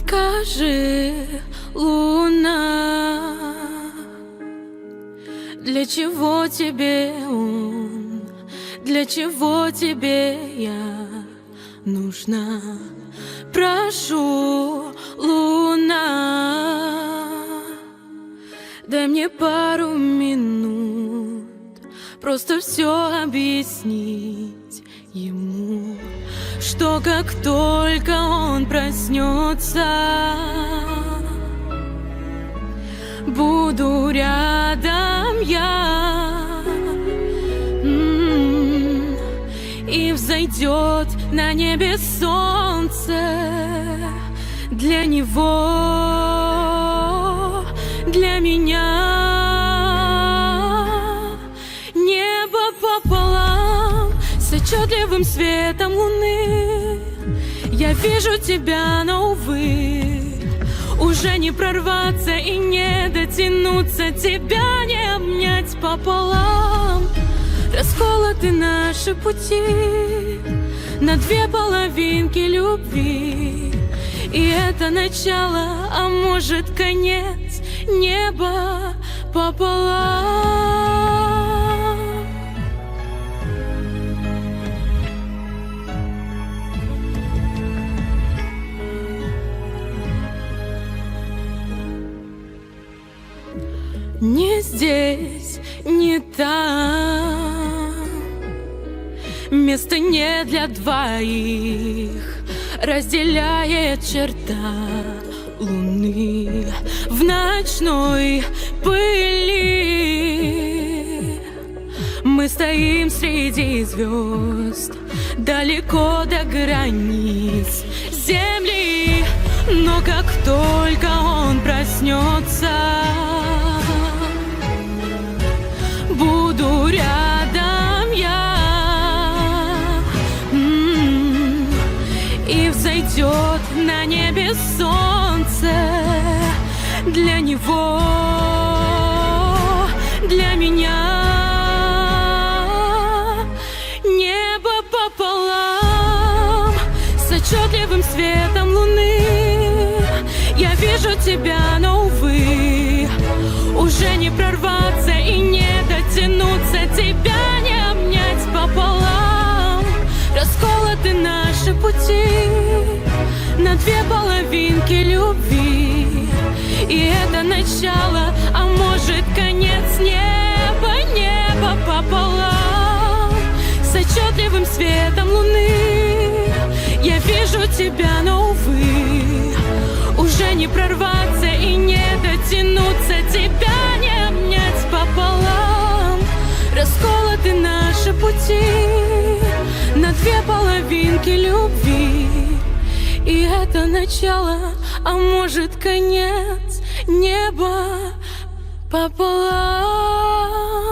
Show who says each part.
Speaker 1: Скажи, луна, для чего тебе он, для чего тебе я нужна? Прошу, луна, дай мне пару минут, просто все объяснить ему, что как только он проснется, буду рядом я, и взойдет на небе солнце для него, для меня. Небо пополам с отчетливым светом луны. Я вижу тебя, но, увы, уже не прорваться и не дотянуться, тебя не обнять пополам. Расколоты наши пути на две половинки любви, и это начало, а может конец, небо пополам. Не здесь, не там, место не для двоих, разделяет черта луны в ночной пыли. Мы стоим среди звезд, далеко до границ земли, но как только он проснется, буду рядом я, и взойдет на небе солнце для него, для меня. Небо пополам с отчетливым светом луны. Я вижу тебя, но, увы, уже не прорваться и не дотянуться, тебя не обнять пополам. Расколоты наши пути на две половинки любви, и это начало, а может конец, небо, небо пополам с отчетливым светом луны. Я вижу тебя, но, увы, уже не прорваться и не дотянуться, тебя не обнять пополам. Расколоты наши пути на две половинки любви, и это начало, а может конец, небо пополам.